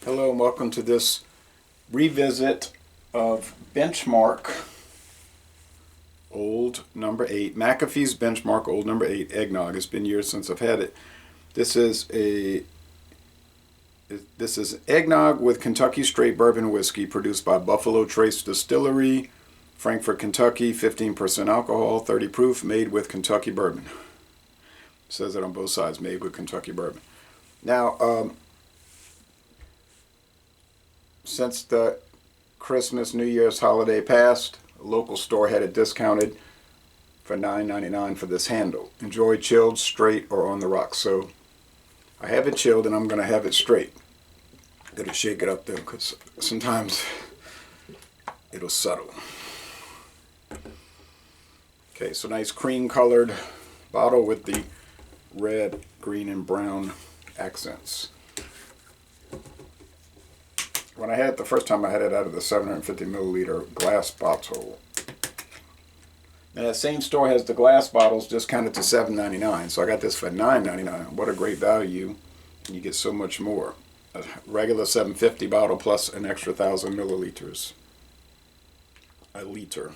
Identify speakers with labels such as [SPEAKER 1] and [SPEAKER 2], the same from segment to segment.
[SPEAKER 1] Hello and welcome to this revisit of Benchmark Old Number 8. McAfee's Benchmark Old Number 8 Egg Nog. It's been years since I've had it. This is eggnog with Kentucky straight bourbon whiskey produced by Buffalo Trace Distillery, Frankfort, Kentucky, 15% alcohol, 30 proof, made with Kentucky bourbon. It says it on both sides, made with Kentucky bourbon. Now, since the Christmas, New Year's holiday passed, a local store had it discounted for $9.99 for this handle. Enjoy chilled, straight, or on the rocks. So I have it chilled and I'm going to have it straight. Gotta shake it up though, because sometimes it'll settle. Okay, so nice cream colored bottle with the red, green, and brown accents. When I had it the first time, I had it out of the 750 milliliter glass bottle. And that same store has the glass bottles discounted to $7.99. So I got this for $9.99. What a great value. And you get so much more. A regular 750 bottle plus an extra 1,000 milliliters. A liter.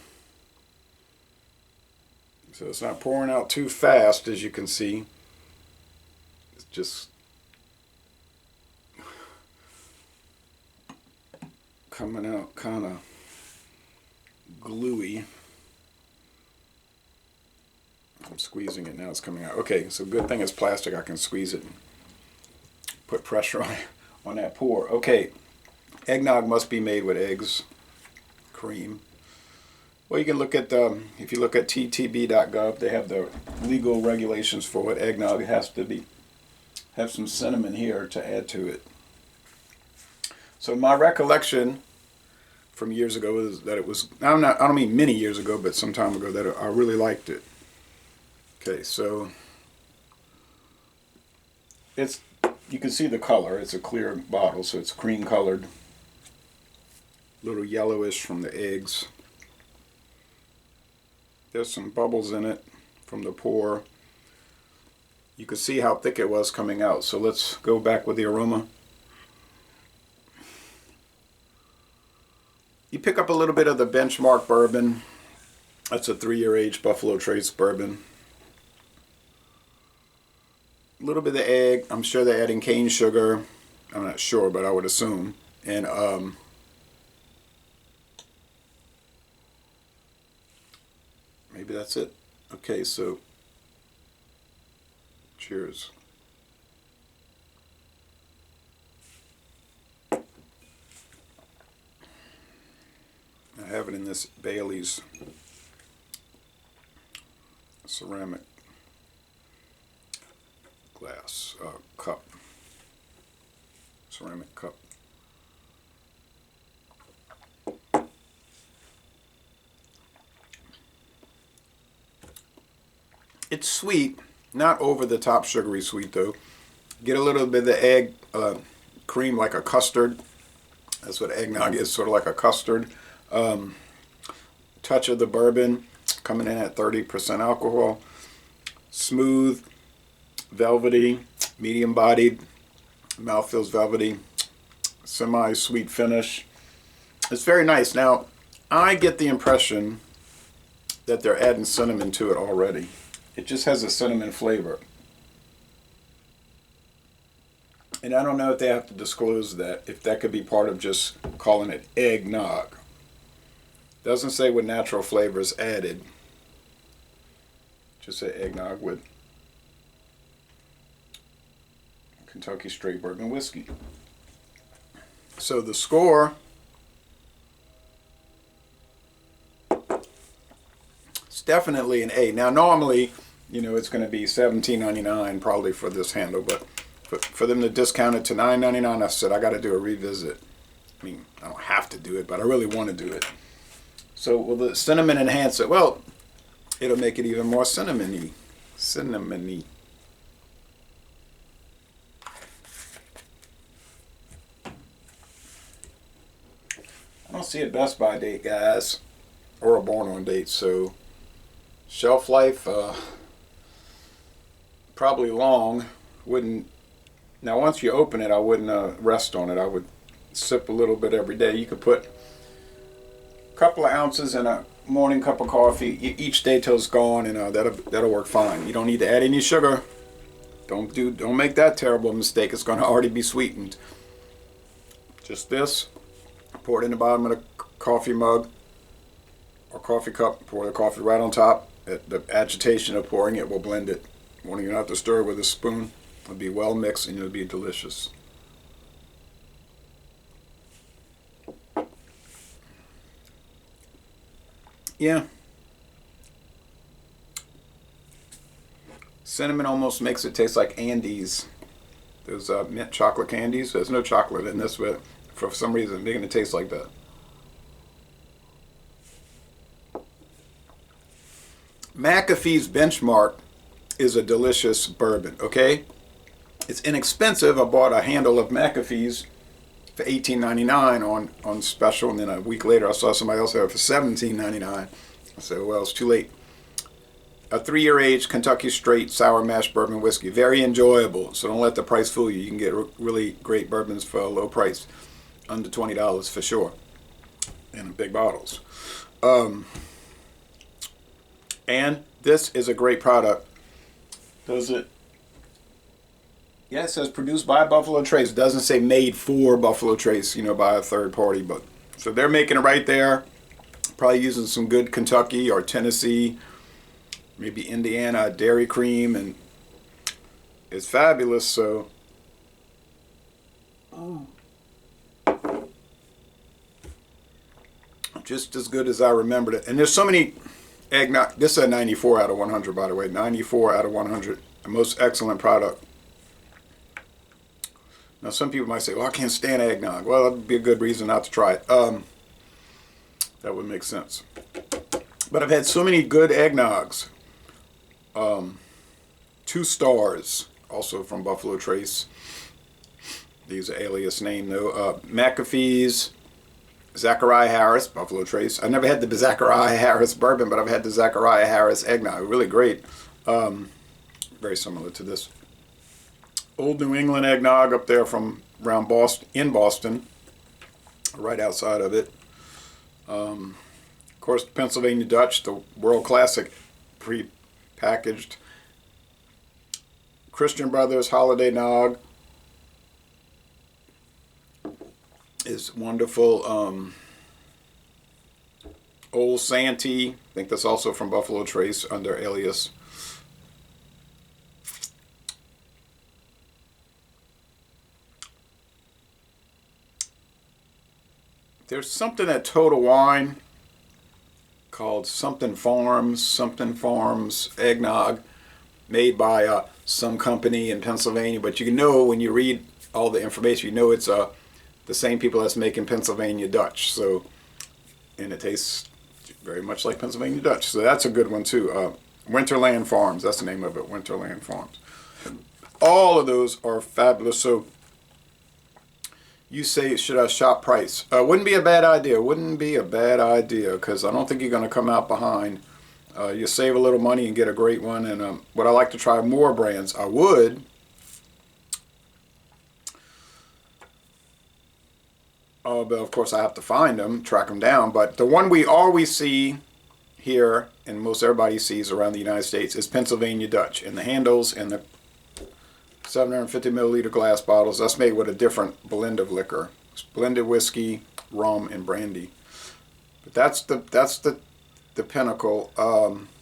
[SPEAKER 1] So it's not pouring out too fast, as you can see. It's just coming out kind of gluey. I'm squeezing it now, it's coming out. Okay, so good thing it's plastic, I can squeeze it and put pressure on that pour. Okay, eggnog must be made with eggs, cream. Well, you can look at, if you look at ttb.gov, they have the legal regulations for what eggnog has to have some cinnamon here to add to it. So my recollection from years ago is that it was, I don't mean many years ago, but some time ago, that I really liked it. Okay, so you can see the color. It's a clear bottle, so it's cream colored. A little yellowish from the eggs. There's some bubbles in it from the pour. You can see how thick it was coming out. So let's go back with the aroma. You pick up a little bit of the Benchmark bourbon. That's a 3-year age Buffalo Trace bourbon. A little bit of egg. I'm sure they're adding cane sugar. I'm not sure, but I would assume. And maybe that's it. Okay, so cheers. I have it in this Bailey's ceramic glass cup. Ceramic cup. It's sweet, not over the top sugary sweet though. Get a little bit of the egg cream, like a custard. That's what eggnog is, sort of like a custard. Touch of the bourbon, coming in at 30% alcohol. Smooth, velvety, medium bodied, mouth feels velvety, semi-sweet finish. It's very nice. Now, I get the impression that they're adding cinnamon to it already. It just has a cinnamon flavor. And I don't know if they have to disclose that, if that could be part of just calling it eggnog. Doesn't say what natural flavors added. Just say eggnog with Kentucky straight bourbon whiskey. So the score, it's definitely an A. Now normally, it's going to be $17.99 probably for this handle, but for them to discount it to $9.99, I said I got to do a revisit. I mean, I don't have to do it, but I really want to do it. So will the cinnamon enhance it? Well, it'll make it even more cinnamony. Cinnamony. I don't see a Best By date, guys, or a Born On date, so shelf life, probably long. Wouldn't Now, once you open it, I wouldn't rest on it. I would sip a little bit every day. You could put a couple of ounces in a morning cup of coffee each day till it's gone, and that'll work fine. You don't need to add any sugar. Don't make that terrible mistake. It's going to already be sweetened. Just this. Pour it in the bottom of the coffee mug or coffee cup. Pour the coffee right on top. The agitation of pouring it will blend it. Won't even have to stir with a spoon. It'll be well mixed and it'll be delicious. Yeah. Cinnamon almost makes it taste like Andes. Those mint chocolate candies. There's no chocolate in this, but for some reason it's making it taste like that. McAfee's Benchmark is a delicious bourbon, okay? It's inexpensive. I bought a handle of McAfee's for $18.99 on special, and then a week later I saw somebody else have it for $17.99. I said, well, it's too late. A 3-year aged Kentucky straight sour mash bourbon whiskey. Very enjoyable, so don't let the price fool you. You can get really great bourbons for a low price, under $20 for sure, in big bottles. And this is a great product. Does it? Yeah, it says produced by Buffalo Trace. It doesn't say made for Buffalo Trace, by a third party. But so they're making it right there. Probably using some good Kentucky or Tennessee, maybe Indiana dairy cream, and it's fabulous. So, just as good as I remembered it. And there's so many eggnog. This is a 94 out of 100, by the way. 94 out of 100. The most excellent product. Now, some people might say, well, I can't stand eggnog. Well, that would be a good reason not to try it. That would make sense. But I've had so many good eggnogs. 2 stars, also from Buffalo Trace. These are alias name, though. McAfee's, Zachariah Harris, Buffalo Trace. I never had the Zachariah Harris bourbon, but I've had the Zachariah Harris eggnog. Really great. Very similar to this. Old New England eggnog up there from around Boston, in Boston, right outside of it. Of course, Pennsylvania Dutch, the world classic, pre-packaged. Christian Brothers Holiday Nog is wonderful. Old Santee, I think that's also from Buffalo Trace under alias. There's something at Total Wine called Something Farms eggnog, made by some company in Pennsylvania. But you know, when you read all the information, you know it's the same people that's making Pennsylvania Dutch. So, and it tastes very much like Pennsylvania Dutch. So that's a good one too. Winterland Farms, that's the name of it, Winterland Farms. All of those are fabulous. So you say, should I shop price? Wouldn't be a bad idea. Wouldn't be a bad idea, because I don't think you're going to come out behind. You save a little money and get a great one. And would I like to try more brands? I would. But of course I have to find them, track them down. But the one we always see here, and most everybody sees around the United States, is Pennsylvania Dutch. And the handles and the 750 milliliter glass bottles. That's made with a different blend of liquor. It's blended whiskey, rum, and brandy. But that's the pinnacle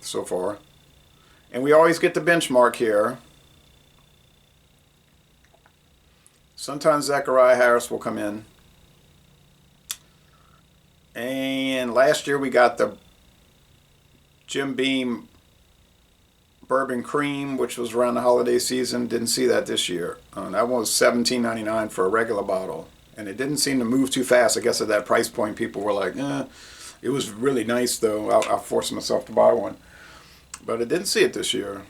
[SPEAKER 1] so far. And we always get the benchmark here. Sometimes Zachariah Harris will come in. And last year we got the Jim Beam Bourbon Cream, which was around the holiday season. Didn't see that this year. That one was $17.99 for a regular bottle. And it didn't seem to move too fast. I guess at that price point people were like, eh. It was really nice though. I forced myself to buy one. But I didn't see it this year.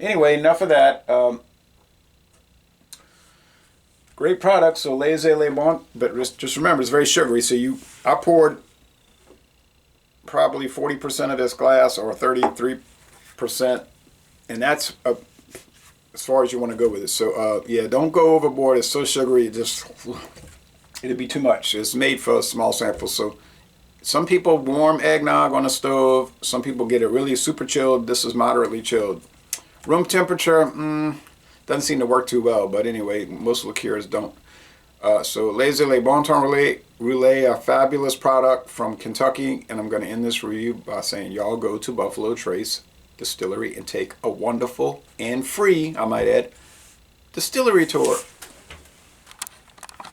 [SPEAKER 1] Anyway, enough of that. Great product, so laissez-les bon. But just remember, it's very sugary. So I poured probably 40% of this glass, or 33%, and that's as far as you want to go with it. So yeah, don't go overboard. It's so sugary, it'd be too much. It's made for a small sample. So some people warm eggnog on the stove. Some people get it really super chilled. This is moderately chilled. Room temperature, doesn't seem to work too well. But anyway, most liqueurs don't. So Laissez Le Bon Temps Roulé, a fabulous product from Kentucky. And I'm going to end this review by saying y'all go to Buffalo Trace Distillery and take a wonderful and free, I might add, distillery tour.